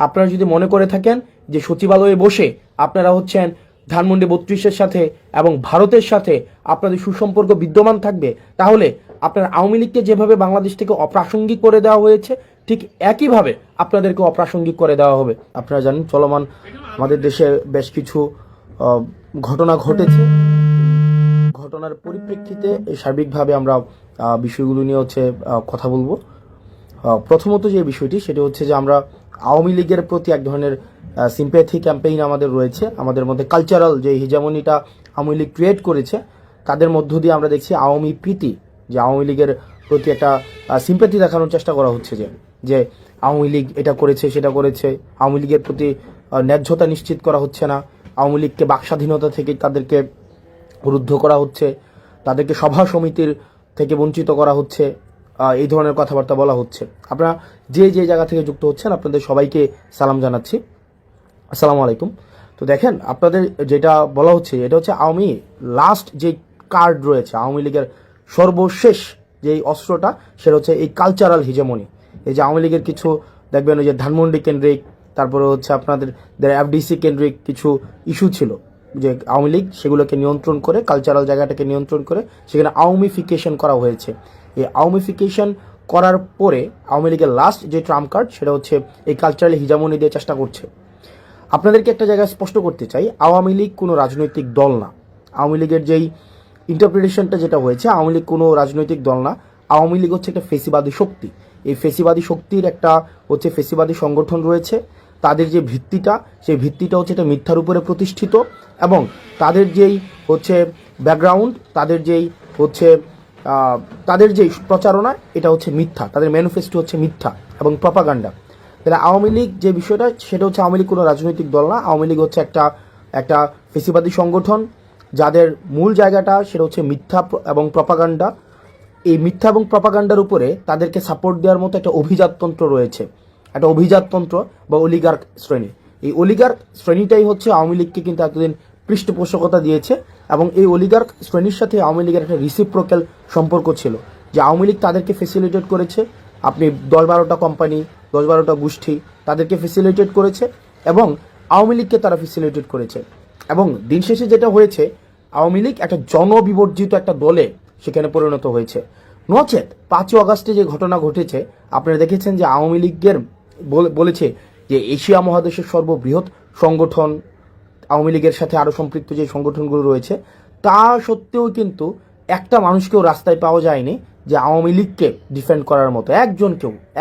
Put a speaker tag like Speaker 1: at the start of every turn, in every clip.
Speaker 1: আপনারা যদি মনে করে থাকেন যে সচিবালয়ে বসে আপনারা হচ্ছেন ধানমন্ডি 32-এর সাথে এবং ভারতের সাথে আপনাদের সুসম্পর্ক বিদ্যমান থাকবে, তাহলে আপনার আওয়ামী লীগকে যেভাবে বাংলাদেশ থেকে অপ্রাসঙ্গিক করে দেওয়া হয়েছে ঠিক একইভাবে আপনাদেরকে অপ্রাসঙ্গিক করে দেওয়া হবে। আপনারা জানেন চলমান আমাদের দেশে বেশ কিছু ঘটনা ঘটেছে। ঘটনার পরিপ্রেক্ষিতে সার্বিকভাবে আমরা বিষয়গুলো নিয়ে কথা বলবো। প্রথমত যে বিষয়টি সেটি হচ্ছে যে আমরা আওয়ামী লীগের প্রতি এক ধরনের সিম্প্যাথি ক্যাম্পেইন আমাদের রয়েছে। আমাদের মধ্যে কালচারাল যে হিজামনিটা আওয়ামী লীগ ক্রিয়েট করেছে তাদের মধ্য দিয়ে আমরা দেখছি আওয়ামী প্রীতি, যে আওয়ামী লীগের প্রতি একটা সিম্প্যাথি দেখানোর চেষ্টা করা হচ্ছে যে আওয়ামী লীগ এটা করেছে সেটা করেছে, আওয়ামী লীগের প্রতি ন্যায্যতা নিশ্চিত করা হচ্ছে না, আওয়ামী লীগকে বাকস্বাধীনতা থেকে তাদেরকে রুদ্ধ করা হচ্ছে, তাদেরকে সভা সমিতির থেকে বঞ্চিত করা হচ্ছে, এই ধরনের কথাবার্তা বলা হচ্ছে। আপনারা যে জায়গা থেকে যুক্ত হচ্ছেন আপনাদের সবাইকে সালাম জানাচ্ছি, আসসালামু আলাইকুম। তো দেখেন, আপনাদের যেটা বলা হচ্ছে এটা হচ্ছে আওয়ামী লাস্ট যে কার্ড রয়েছে, আওয়ামী লীগের সর্বশেষ যেই অস্ত্রটা সেটা হচ্ছে এই কালচারাল হিজেমনি। এই যে আওয়ামী লীগের কিছু দেখবেন ওই যে ধানমন্ডি কেন্দ্রিক, তারপরে হচ্ছে আপনাদের এফডিসি কেন্দ্রিক কিছু ইস্যু ছিল যে আওয়ামী লীগ সেগুলোকে নিয়ন্ত্রণ করে, কালচারাল জায়গাটাকে নিয়ন্ত্রণ করে সেখানে আওয়ামীফিকেশন করা হয়েছে। এই আওয়ামীফিকেশন করার পরে আওয়ামী লীগের লাস্ট যে ট্রাম্প কার্ড সেটা হচ্ছে এই কালচারাল হিজামনি দিয়ে চেষ্টা করছে। আপনাদেরকে একটা জায়গায় স্পষ্ট করতে চাই, আওয়ামী লীগ কোনো রাজনৈতিক দল না। আওয়ামী লীগের যেই ইন্টারপ্রিটেশনটা যেটা হয়েছে, আওয়ামী লীগ কোনো রাজনৈতিক দল না। আওয়ামী লীগ হচ্ছে একটা ফেসিবাদী শক্তি। এই ফেসিবাদী শক্তির একটা হচ্ছে ফেসিবাদী সংগঠন রয়েছে। তাদের যে ভিত্তিটা, সেই ভিত্তিটা হচ্ছে এটা মিথ্যার উপরে প্রতিষ্ঠিত, এবং তাদের যেই হচ্ছে ব্যাকগ্রাউন্ড, তাদের যেই প্রচারণা এটা হচ্ছে মিথ্যা, তাদের ম্যানিফেস্টো হচ্ছে মিথ্যা এবং প্রপাগান্ডা। তাহলে আওয়ামী লীগ যে বিষয়টা সেটা হচ্ছে আওয়ামী লীগ কোনো রাজনৈতিক দল না। আওয়ামী লীগ হচ্ছে একটা ফেসিবাদী সংগঠন যাদের মূল জায়গাটা সেটা হচ্ছে মিথ্যা এবং প্রপাগান্ডা। এই মিথ্যা এবং প্রপাগান্ডার উপরে তাদেরকে সাপোর্ট দেওয়ার মতো একটা অভিজাততন্ত্র রয়েছে, একটা অভিজাততন্ত্র বা অলিগার্ক শ্রেণী। এই অলিগার্ক শ্রেণীটাই হচ্ছে আওয়ামী লীগকে কিন্তু এতদিন পৃষ্ঠপোষকতা দিয়েছে, এবং এই অলিগার্ক শ্রেণীর সাথে আওয়ামী লীগের একটা রিসিপ্রোক্যাল সম্পর্ক ছিল, যে আওয়ামী লীগ তাদেরকে ফেসিলিটেট করেছে। আপনি 10-12টা কোম্পানি, 10-12টা গোষ্ঠী তাদেরকে ফেসিলিটেট করেছে, এবং আওয়ামী লীগকে তারা ফেসিলিটেট করেছে। এবং দিন শেষে যেটা হয়েছে, আওয়ামী লীগ একটা জনবিবর্জিত একটা দলে সেখানে পরিণত হয়েছে। নচেত 5ই আগস্টে যে ঘটনা ঘটেছে আপনারা দেখেছেন যে আওয়ামী লীগের বলেছে যে এশিয়া মহাদেশের সর্ববৃহৎ সংগঠন, আওয়ামী লীগের সাথে আরও সম্পৃক্ত যে সংগঠনগুলো রয়েছে, তা সত্ত্বেও কিন্তু একটা মানুষকেও রাস্তায় পাওয়া যায়নি যে আওয়ামী লীগকে ডিফেন্ড করার মতো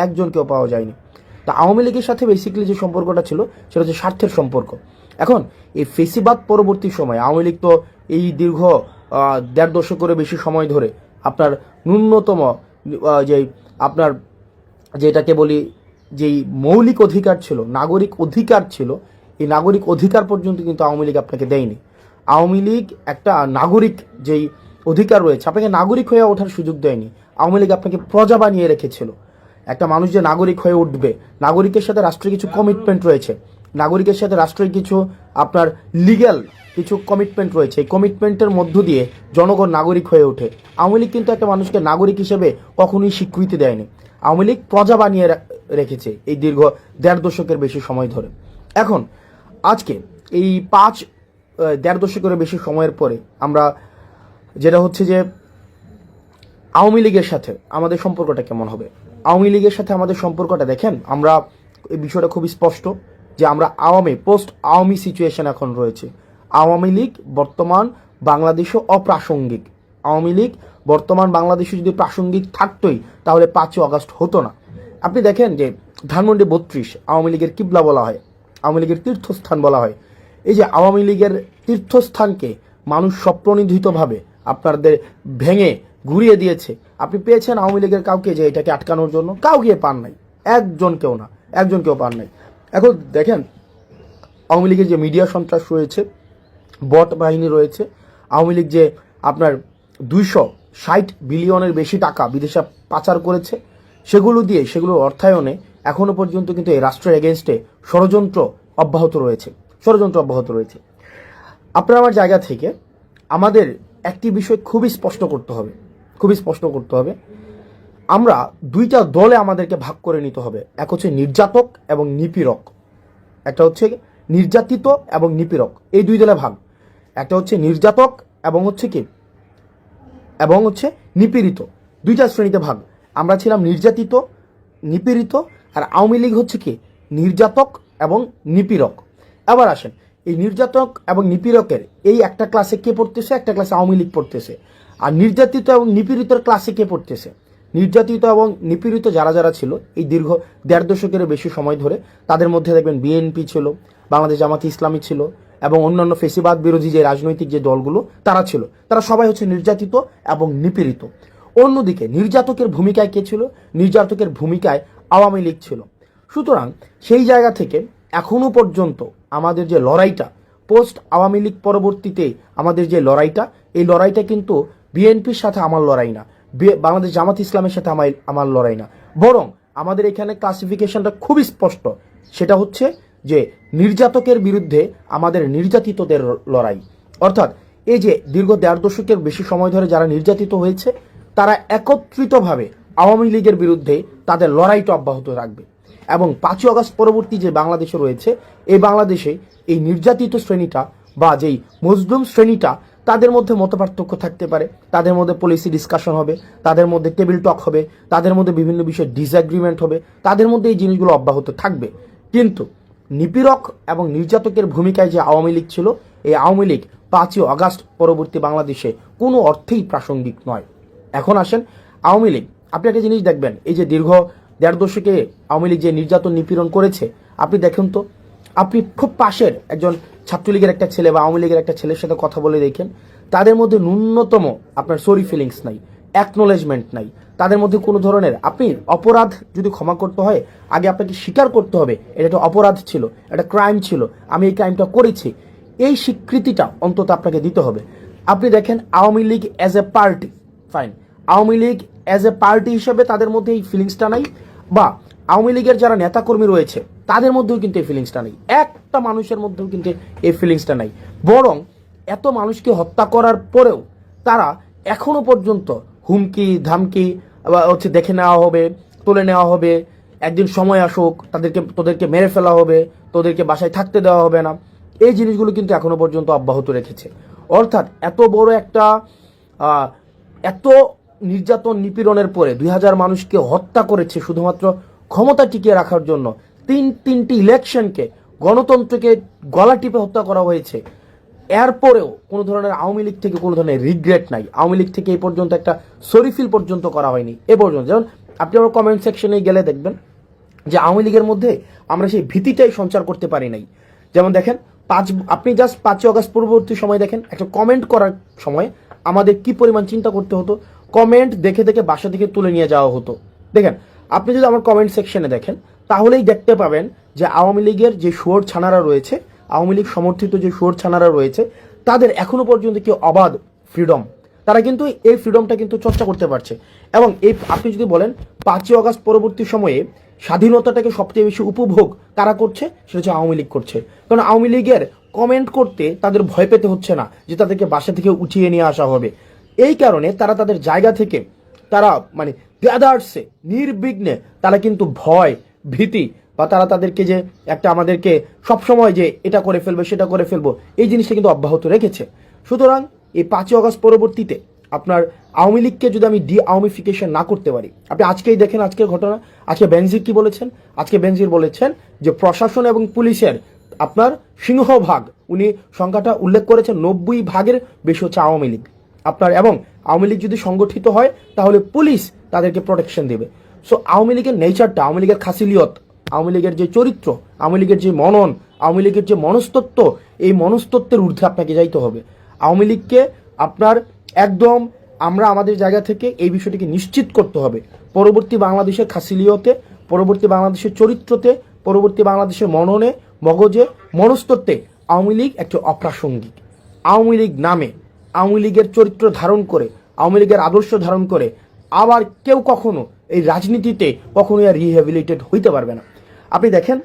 Speaker 1: একজনকেও পাওয়া যায়নি। তা আওয়ামী লীগের সাথে বেসিক্যালি যে সম্পর্কটা ছিল সেটা হচ্ছে স্বার্থের সম্পর্ক। এখন এই ফেসিবাদ পরবর্তী সময় আওয়ামী লীগ তো এই দীর্ঘ 1.5 দশকেরও বেশি সময় ধরে আপনার ন্যূনতম আপনার যেটাকে বলি যেই মৌলিক অধিকার ছিল, নাগরিক অধিকার ছিল, এই নাগরিক অধিকার পর্যন্ত কিন্তু আওয়ামী লীগ আপনাকে দেয়নি। আওয়ামী লীগ একটা নাগরিক যেই অধিকার রয়েছে আপনাকে নাগরিক হয়ে ওঠার সুযোগ দেয়নি। আওয়ামী লীগ আপনাকে প্রজা বানিয়ে রেখেছিল। একটা মানুষ যে নাগরিক হয়ে উঠবে, নাগরিকের সাথে রাষ্ট্রের কিছু কমিটমেন্ট রয়েছে, নাগরিকের সাথে রাষ্ট্রের কিছু আপনার লিগ্যাল কিছু কমিটমেন্ট রয়েছে, এই কমিটমেন্টের মধ্য দিয়ে জনগণ নাগরিক হয়ে ওঠে। আওয়ামী লীগ কিন্তু একটা মানুষকে নাগরিক হিসেবে কখনোই স্বীকৃতি দেয়নি। আওয়ামী লীগ প্রজা বানিয়ে রেখেছে এই দীর্ঘ 1.5 দশকের বেশি সময় ধরে। এখন আজকে এই 1.5 দশকের বেশি সময়ের পরে আমরা যেটা হচ্ছে যে আওয়ামী লীগের সাথে আমাদের সম্পর্কটা কেমন হবে। আওয়ামী লীগের সাথে আমাদের সম্পর্কটা দেখেন, আমরা এই বিষয়টা খুবই স্পষ্ট যে আমরা পোস্ট আওয়ামী সিচুয়েশন এখন রয়েছে। আওয়ামী লীগ বর্তমান বাংলাদেশে অপ্রাসঙ্গিক। আওয়ামী লীগ বর্তমান বাংলাদেশে যদি প্রাসঙ্গিক থাকতোই তাহলে 5ই আগস্ট হতো না। আপনি দেখেন যে ধানমন্ডি 32 আওয়ামী লীগের কিবলা বলা হয়, আওয়ামী লীগের তীর্থস্থান বলা হয়। এই যে আওয়ামী লীগের তীর্থস্থানকে মানুষ স্বপ্রণোদিতভাবে আপনাদের ভেঙে ঘুরিয়ে দিয়েছে। আপনি পেয়েছেন আওয়ামী লীগের কাউকে যে এটাকে আটকানোর জন্য? কাউকে পান নাই, একজনকেও পান নাই। এখন দেখেন আওয়ামী লীগের যে মিডিয়া সন্ত্রাস রয়েছে, বট বাহিনী রয়েছে, আওয়ামী লীগ যে আপনার 260 বিলিয়নের বেশি টাকা বিদেশে পাচার করেছে, সেগুলোর অর্থায়নে এখনো পর্যন্ত কিন্তু এই রাষ্ট্রের এগেনস্টে ষড়যন্ত্র অব্যাহত রয়েছে। আপনার আমার জায়গা থেকে আমাদের একটি বিষয় খুবই স্পষ্ট করতে হবে। আমরা 2টা দলে আমাদেরকে ভাগ করে নিতে হবে। এক হচ্ছে নির্যাতক এবং নিপীড়ক। একটা হচ্ছে নির্যাতিত এবং নিপীড়ক, এই দুই দলে ভাগ। একটা হচ্ছে নির্যাতক এবং হচ্ছে কি এবং হচ্ছে নিপীড়িত, দুইটা শ্রেণীতে ভাগ। আমরা ছিলাম নির্যাতিত, নিপীড়িত, আর আওয়ামী লীগ হচ্ছে কি নির্যাতক এবং নিপীড়ক। আবার আসেন, এই নির্যাতক এবং নিপীড়কের এই একটা ক্লাসে কে পড়তেছে, একটা ক্লাসে আওয়ামী লীগ পড়তেছে। আর নির্যাতিত এবং নিপীড়িতর ক্লাসে কে পড়তেছে, নির্যাতিত এবং নিপীড়িত যারা যারা ছিল এই দীর্ঘ 1.5 দশকের বেশি সময় ধরে, তাদের মধ্যে দেখবেন বিএনপি ছিল, বাংলাদেশ জামাতে ইসলামী ছিল, এবং অন্যান্য ফেসিবাদ বিরোধী যে রাজনৈতিক যে দলগুলো তারা ছিল, তারা সবাই হচ্ছে নির্যাতিত এবং নিপীড়িত। অন্যদিকে নির্যাতকের ভূমিকায় কে ছিল, নির্যাতকের ভূমিকায় আওয়ামী লীগ ছিল। সুতরাং সেই জায়গা থেকে এখনো পর্যন্ত আমাদের যে লড়াইটা, পোস্ট আওয়ামী লীগ পরবর্তীতে আমাদের যে লড়াইটা, এই লড়াইটা কিন্তু বিএনপির সাথে আমার লড়াই না, বাংলাদেশ জামাত ইসলামের সাথে আমার লড়াই না, বরং আমাদের এখানে ক্লাসিফিকেশনটা খুবই স্পষ্ট। সেটা হচ্ছে যে নির্যাতকের বিরুদ্ধে আমাদের নির্যাতিতদের লড়াই। অর্থাৎ এই যে দীর্ঘ 1.5 দশকের বেশি সময় ধরে যারা নির্যাতিত হয়েছে, তারা একত্রিতভাবে আওয়ামী লীগের বিরুদ্ধে তাদের লড়াইটা অব্যাহত রাখবে। এবং 5ই আগস্ট পরবর্তী যে বাংলাদেশে রয়েছে, এই বাংলাদেশে এই নির্যাতিত শ্রেণীটা বা যেই মজলুম শ্রেণীটা, তাদের মধ্যে মতপার্থক্য থাকতে পারে, তাদের মধ্যে পলিসি ডিসকাশন হবে, তাদের মধ্যে টেবিল টক হবে, তাদের মধ্যে বিভিন্ন বিষয়ে ডিসএগ্রিমেন্ট হবে, তাদের মধ্যে এই জিনিসগুলো অব্যাহত থাকবে। কিন্তু নিপীড়ক এবং নির্যাতকের ভূমিকায় যে আওয়ামী লীগ ছিল, এই আওয়ামী লীগ 5ই আগস্ট পরবর্তী বাংলাদেশে কোনো অর্থেই প্রাসঙ্গিক নয়। এখন আসেন আওয়ামী লীগ, আপনি একটা জিনিস দেখবেন, এই যে দীর্ঘ 1.5 দশকে আওয়ামী লীগ যে নির্যাতন নিপীড়ন করেছে, আপনি দেখুন তো, আপনি খুব পাশের একজন ছাত্রলীগের একটা ছেলে বা আওয়ামী লীগের একটা ছেলের সাথে কথা বলে দেখেন, তাদের মধ্যে ন্যূনতম আপনার সরি ফিলিংস নাই, অ্যাকনোলেজমেন্ট নাই, তাদের মধ্যে কোনো ধরনের, আপনি অপরাধ যদি ক্ষমা করতে হয়, আগে আপনাকে স্বীকার করতে হবে এটা একটা অপরাধ ছিল, একটা ক্রাইম ছিল, আমি এই ক্রাইমটা করেছি, এই স্বীকৃতিটা অন্তত আপনাকে দিতে হবে। আপনি দেখেন Awami League as a party, fine, Awami League as a party হিসেবে তাদের মধ্যে এই ফিলিংসটা নাই, বা আওয়ামী লীগের যারা নেতাকর্মী রয়েছে তাদের মধ্যেও কিন্তু এই ফিলিংসটা নেই, একটা মানুষের মধ্যেও কিন্তু এই ফিলিংসটা নাই। বরং এত মানুষকে হত্যা করার পরেও তারা এখনো পর্যন্ত হুমকি ধামকি হচ্ছে দেখে নেওয়া হবে, তুলে নেওয়া হবে, একদিন সময় আসুক তোদেরকে মেরে ফেলা হবে, তোদেরকে বাসায় থাকতে দেওয়া হবে না, এই জিনিসগুলো কিন্তু এখনো পর্যন্ত অব্যাহত রেখেছে। অর্থাৎ এত বড় একটা এত নির্যাতন নিপীড়নের পরে 2000 মানুষকে হত্যা করেছে শুধুমাত্র ক্ষমতা টিকিয়ে রাখার জন্য, তিনটি ইলেকশনকে, গণতন্ত্রকে গলা টিপে হত্যা করা হয়েছে। এরপরেও কোনো ধরনের আওয়ামী লীগ থেকে কোনো ধরনের রিগ্রেট নাই, আওয়ামী লীগ থেকে এই পর্যন্ত একটা সরিফিল পর্যন্ত করা হয়নি এ পর্যন্ত। যেমন আপনি আমার কমেন্ট সেকশনে গেলে দেখবেন যে আওয়ামী লীগের মধ্যে আমরা সেই ভীতিটাই সঞ্চার করতে পারি নাই। যেমন দেখেন আপনি জাস্ট 5ই আগস্ট পূর্ববর্তী সময় দেখেন, একটা কমেন্ট করার সময় আমাদের কি পরিমাণ চিন্তা করতে হতো, কমেন্ট দেখে দেখে বাসা থেকে তুলে নিয়ে যাওয়া হতো। দেখেন আপনি যদি আমার কমেন্ট সেকশনে দেখেন, তাহলেই দেখতে পাবেন যে আওয়ামী লীগের যে শুয়োর ছানারা রয়েছে, আওয়ামী লীগ সমর্থিত যে শুয়োর ছানারা রয়েছে, তাদের এখনো পর্যন্ত কি অবাধ ফ্রিডম, তারা কিন্তু এই ফ্রিডমটা কিন্তু চর্চা করতে পারছে। এবং এই আপনি যদি বলেন 5ই আগস্ট পরবর্তী সময়ে স্বাধীনতাটাকে সবচেয়ে বেশি উপভোগ কারা করছে, সেটা হচ্ছে আওয়ামী লীগ করছে। কারণ আওয়ামী লীগের কমেন্ট করতে তাদের ভয় পেতে হচ্ছে না যে তাদেরকে বাসা থেকে উঠিয়ে নিয়ে আসা হবে। এই কারণে তারা তাদের জায়গা থেকে তারা মানে গ্যাদার্সে নির্বিঘ্নে তারা কিন্তু ভয় ভীতি বা তারা তাদেরকে যে একটা আমাদেরকে সবসময় যে এটা করে ফেলবে সেটা করে ফেলবো, এই জিনিসটা কিন্তু অব্যাহত রেখেছে। সুতরাং এই 5ই আগস্ট পরবর্তীতে আপনার আওয়ামী লীগকে যদি আমি আওয়ামিফিকেশন না করতে পারি, আপনি আজকেই দেখেন আজকের ঘটনা, আজকে বেনজির কি বলেছেন, আজকে বেনজির বলেছেন যে প্রশাসন এবং পুলিশের আপনার সিংহভাগ, উনি সংখ্যাটা উল্লেখ করেছেন 90 ভাগের বেশি হচ্ছে আওয়ামী লীগ আপনার। এবং আওয়ামী লীগ যদি সংগঠিত হয় তাহলে পুলিশ তাদেরকে প্রোটেকশন দেবে। সো আওয়ামী লীগের নেচারটা, আওয়ামী লীগের খাসিলিয়ত, আওয়ামী লীগের যে চরিত্র, আওয়ামী লীগের যে মনন, আওয়ামী লীগের যে মনস্তত্ত্ব, এই মনস্তত্ত্বের ঊর্ধ্বে আপনাকে যাইতে হবে। আওয়ামী লীগকে আপনার একদম আমরা আমাদের জায়গা থেকে এই বিষয়টিকে নিশ্চিত করতে হবে, পরবর্তী বাংলাদেশের খাসিলিয়তে, পরবর্তী বাংলাদেশের চরিত্রতে, পরবর্তী বাংলাদেশের মননে, মগজে, মনস্তত্ত্বে আওয়ামী লীগ একটি অপ্রাসঙ্গিক। আওয়ামী লীগ নামে, আওয়ামী লীগের চরিত্র ধারণ করে, আওয়ামী লীগের আদর্শ ধারণ করে আবার কেউ কখনো এই রাজনীতিতে কখনোই আর রিহ্যাবিলিটেড হইতে পারবে না। আপনি দেখেন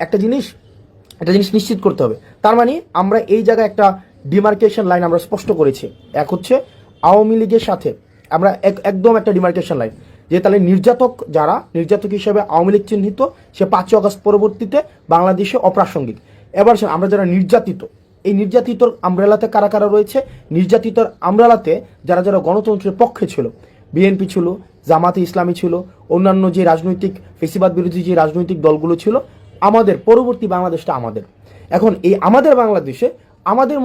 Speaker 1: একটা জিনিস নিশ্চিত করতে হবে। তার মানে আমরা এই জায়গায় একটা ডিমার্কেশন লাইন আমরা স্পষ্ট করেছি। এক হচ্ছে আওয়ামী লীগের সাথে আমরা একদম একটা ডিমার্কেশন লাইন, যে তাহলে নির্যাতক হিসেবে আওয়ামী লীগ চিহ্নিত, সে 5ই আগস্ট পরবর্তীতে বাংলাদেশে অপ্রাসঙ্গিক। এবার আমরা যারা নির্যাতিত, এই নির্যাতিতর আমব্রেলাতে কারা কারা রয়েছে? নির্যাতিতর আমব্রেলাতে যারা যারা গণতন্ত্রের পক্ষে ছিল, বিএনপি ছিল, জামাতে ইসলামী ছিল, অন্যান্য যে রাজনৈতিক ফেসিবাদ বিরোধী যে রাজনৈতিক দলগুলো ছিল। আমাদের পরবর্তী বাংলাদেশটা আমাদের। এখন এই আমাদের বাংলাদেশে আমাদের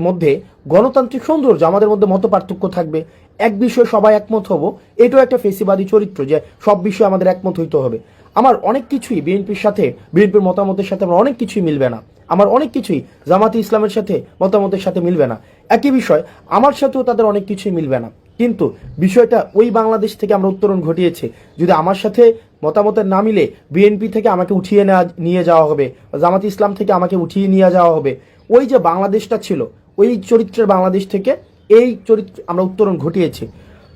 Speaker 1: মধ্যে গণতান্ত্রিক সৌন্দর্য, আমাদের মধ্যে মত পার্থক্য থাকবে, এক বিষয়ে সবাই একমত হব, এটাও একটা ফেসিবাদী চরিত্র যে সব বিষয়ে আমাদের একমত হইতে হবে। আমার অনেক কিছুই বিএনপির মতামতের সাথে আমার অনেক কিছুই মিলবে না, আমার অনেক কিছুই জামাতে ইসলামের সাথে মতামতের সাথে মিলবে না, একই বিষয় আমার সাথেও তাদের অনেক কিছুই মিলবে না। কিন্তু বিষয়টা ওই বাংলাদেশ থেকে আমরা উত্তরণ ঘটিয়েছি। যদি আমার সাথে মতামতের না মিলে বিএনপি থেকে আমাকে উঠিয়ে নিয়ে যাওয়া হবে, জামাতে ইসলাম থেকে আমাকে উঠিয়ে নিয়ে যাওয়া হবে, ওই যে বাংলাদেশটা ছিল ওই চরিত্রের বাংলাদেশ থেকে এই চরিত্র আমরা উত্তরণ ঘটিয়েছি।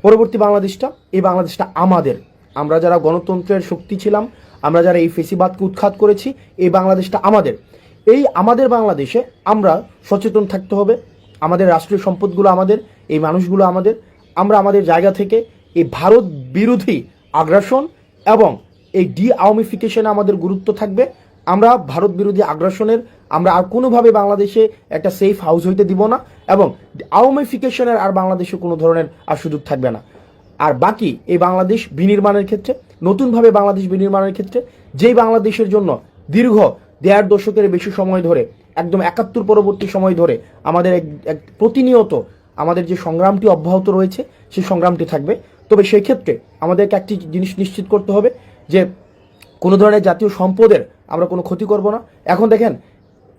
Speaker 1: পরবর্তী বাংলাদেশটা, এই বাংলাদেশটা আমাদের। আমরা যারা গণতন্ত্রের শক্তি ছিলাম, আমরা যারা এই ফেসিবাদকে উৎখাত করেছি, এই বাংলাদেশটা আমাদের। এই আমাদের বাংলাদেশে আমরা সচেতন থাকতে হবে। আমাদের রাষ্ট্রীয় সম্পদগুলো আমাদের, এই মানুষগুলো আমাদের। আমরা আমাদের জায়গা থেকে এই ভারত বিরোধী আগ্রাসন এবং এই আওয়ামিফিকেশনে আমাদের গুরুত্ব থাকবে। আমরা ভারত বিরোধী আগ্রাসনের আমরা আর কোনোভাবে বাংলাদেশে একটা সেফ হাউস হইতে দিব না, এবং আওয়ামিফিকেশনের আর বাংলাদেশে কোনো ধরনের আর সুযোগ থাকবে না। আর বাকি এই বাংলাদেশ বিনির্মাণের ক্ষেত্রে, নতুনভাবে বাংলাদেশ বিনির্মাণের ক্ষেত্রে, যেই বাংলাদেশের জন্য দীর্ঘ 1.5 দশকের বেশি সময় ধরে, একদম 71 পরবর্তী সময় ধরে আমাদের প্রতিনিয়ত আমাদের যে সংগ্রামটি অব্যাহত রয়েছে, সেই সংগ্রামটি থাকবে। তবে সেই ক্ষেত্রে আমাদেরকে একটি জিনিস নিশ্চিত করতে হবে যে কোনো ধরনের জাতীয় সম্পদের আমরা কোনো ক্ষতি করব না। এখন দেখেন,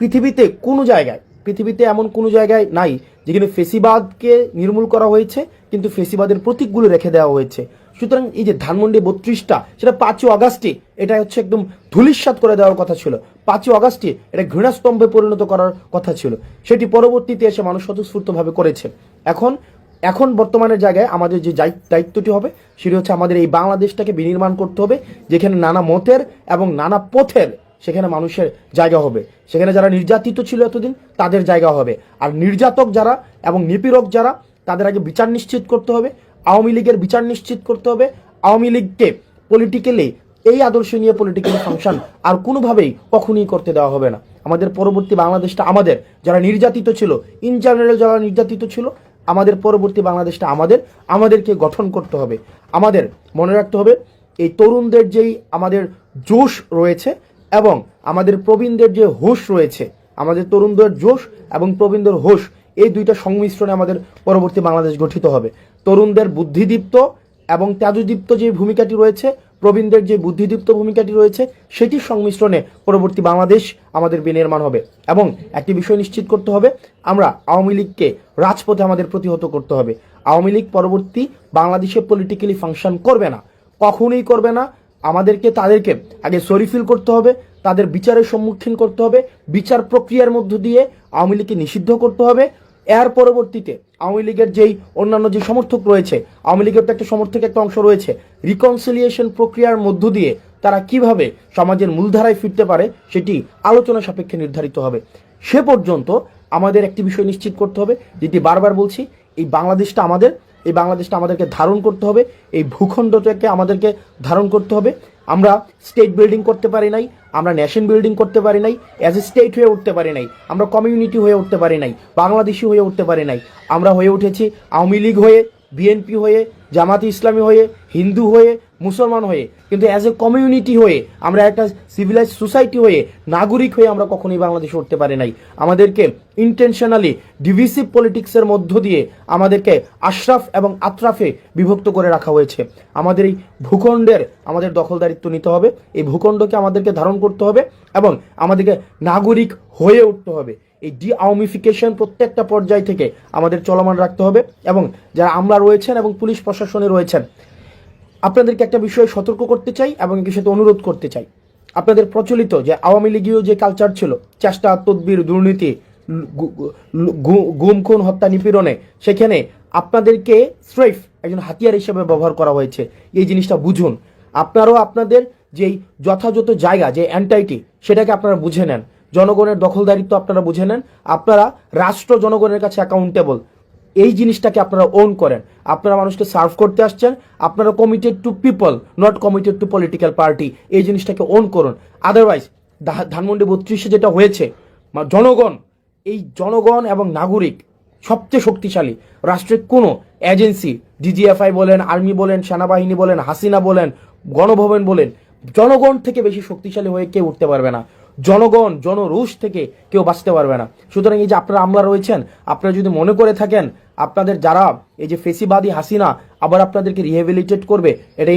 Speaker 1: পৃথিবীতে এমন কোনো জায়গায় নাই যেখানে ফেসিবাদকে নির্মূল করা হয়েছে কিন্তু ফেসিবাদের প্রতীকগুলো রেখে দেওয়া হয়েছে। সুতরাং এই যে ধানমন্ডি 32টা, সেটা 5ই আগস্টে এটা হচ্ছে একদম ধূলিসাৎ করে দেওয়ার কথা ছিল। 5ই আগস্টে এটা ঘৃণাস্তম্ভে পরিণত করার কথা ছিল, সেটি পরবর্তীতে এসে মানুষ স্বতঃস্ফূর্তভাবে করেছে। এখন বর্তমানের জায়গায় আমাদের যে দায়িত্বটি হবে সেটি হচ্ছে আমাদের এই বাংলাদেশটাকে বিনির্মাণ করতে হবে, যেখানে নানা মতের এবং নানা পথের সেখানে মানুষের জায়গা হবে। সেখানে যারা নির্যাতিত ছিল এতদিন তাদের জায়গা হবে, আর নির্যাতক যারা এবং নিপীড়ক যারা, তাদের আগে বিচার নিশ্চিত করতে হবে। আওয়ামী লীগের বিচার নিশ্চিত করতে হবে। আওয়ামী লীগকে পলিটিক্যালি, এই আদর্শ নিয়ে পলিটিক্যালি ফাংশন আর কোনোভাবেই কখনই করতে দেওয়া হবে না। আমাদের পরবর্তী বাংলাদেশটা আমাদের। যারা নির্যাতিত ছিল, ইন জেনারেল যারা নির্যাতিত ছিল, আমাদের পরবর্তী বাংলাদেশটা আমাদেরকে গঠন করতে হবে। আমাদের মনে রাখতে হবে এই তরুণদের যেই আমাদের জোশ রয়েছে এবং আমাদের প্রবীণদের যে হোশ রয়েছে, আমাদের তরুণদের জোশ এবং প্রবীণদের হোশ, এই দুইটা সংমিশ্রণে আমাদের পরবর্তী বাংলাদেশ গঠিত হবে। তরুণদের বুদ্ধিদীপ্ত এবং তেজদীপ্ত যে ভূমিকাটি রয়েছে, প্রবীণদের যে বুদ্ধিদীপ্ত ভূমিকাটি রয়েছে, সেটির সংমিশ্রণে পরবর্তী বাংলাদেশ আমাদের বিনির্মাণ হবে। এবং একটি বিষয় নিশ্চিত করতে হবে, আমরা আওয়ামী লীগকে রাজপথে আমাদের প্রতিহত করতে হবে। আওয়ামী লীগ পরবর্তী বাংলাদেশে পলিটিক্যালি ফাংশন করবে না, কখনোই করবে না। আমাদেরকে তাদেরকে আগে সরিফিল করতে হবে, তাদের বিচারের সম্মুখীন করতে হবে, বিচার প্রক্রিয়ার মধ্য দিয়ে আওয়ামী লীগকে নিষিদ্ধ করতে হবে। এর পরবর্তীতে আওয়ামী লীগের যেই অন্যান্য যে সমর্থক রয়েছে, আওয়ামী লীগের তো একটা সমর্থক একটা অংশ রয়েছে, রিকনসিলিয়েশন প্রক্রিয়ার মধ্য দিয়ে তারা কিভাবে সমাজের মূলধারায় ফিরতে পারে সেটি আলোচনা সাপেক্ষে নির্ধারিত হবে। সে পর্যন্ত আমাদের একটি বিষয় নিশ্চিত করতে হবে, যেটি বারবার বলছি, এই বাংলাদেশটা আমাদের। এই বাংলাদেশটা আমাদেরকে ধারণ করতে হবে, এই ভূখণ্ডটাকে আমাদেরকে ধারণ করতে হবে। আমরা স্টেট বিল্ডিং করতে পারি নাই, আমরা নেশন বিল্ডিং করতে পারি নাই, অ্যাজ এ স্টেট হয়ে উঠতে পারি নাই, আমরা কমিউনিটি হয়ে উঠতে পারি নাই, বাংলাদেশি হয়ে উঠতে পারি নাই। আমরা হয়ে উঠেছি আওয়ামী লীগ হয়ে, বিএনপি হয়ে, জামাতে ইসলামী হয়ে, হিন্দু হয়ে, মুসলমান হয়ে, কিন্তু অ্যাজ এ কমিউনিটি হয়ে, আমরা একটা সিভিলাইজ সোসাইটি হয়ে, নাগরিক হয়ে আমরা কখনোই বাংলাদেশে উঠতে পারি নাই। আমাদেরকে ইন্টেনশনালি ডিভিসিভ পলিটিক্সের মধ্য দিয়ে আমাদেরকে আশরাফ এবং আতরাফে বিভক্ত করে রাখা হয়েছে। আমাদের এই ভূখণ্ডের আমাদের দখলদারিত্ব নিতে হবে, এই ভূখণ্ডকে আমাদেরকে ধারণ করতে হবে এবং আমাদেরকে নাগরিক হয়ে উঠতে হবে। এই আওয়ামিফিকেশন প্রত্যেকটা পর্যায় থেকে আমাদের চলমান রাখতে হবে। এবং যারা আমরা রয়েছেন এবং পুলিশ প্রশাসনে রয়েছেন, আপনাদেরকে একটা বিষয়ে সতর্ক করতে চাই এবং এর সাথে অনুরোধ করতে চাই। আপনাদের প্রচলিত যে আওয়ামী লীগীয় যে কালচার ছিল, চেষ্টা, তদবির, দুর্নীতি, গুম, খুন, হত্যা, নিপীড়নে, সেখানে আপনাদেরকে স্রেফ একজন হাতিয়ার হিসেবে ব্যবহার করা হয়েছে। এই জিনিসটা বুঝুন। আপনারাও আপনাদের যেই যথাযথ জায়গা, যে এন্টাইটি, সেটাকে আপনারা বুঝে নেন। জনগণের দখলদারিত্ব আপনারা বুঝে নেন। আপনারা রাষ্ট্র জনগণের কাছে অ্যাকাউন্টেবল। এই জিনিসটাকে আপনারা ওন করেন। আপনারা মানুষকে সার্ভ করতে আসছেন, আপনারা committed two people, not committed two political party. এই জিনিসটাকে ওন করুন। আদারওয়াইজ ধানমন্ডি 32-এ যেটা হয়েছে, জনগণ, এই জনগণ এবং নাগরিক সবচেয়ে শক্তিশালী। রাষ্ট্রের কোনো এজেন্সি, ডিজিএফআই বলেন, আর্মি বলেন, সেনাবাহিনী বলেন, হাসিনা বলেন, গণভবন বলেন, জনগণ থেকে বেশি শক্তিশালী হয়ে কেউ উঠতে পারবে না। জনগণ, জনরোষ থেকে কেউ বাঁচতে পারবে না। সুতরাং এই যে আপনারা আমলা রয়েছেন, আপনারা যদি মনে করে থাকেন আপনাদের যারা এই যে ফেসিবাদী হাসিনা আবার আপনাদেরকে রিহেবিলিটেট করবে, এটা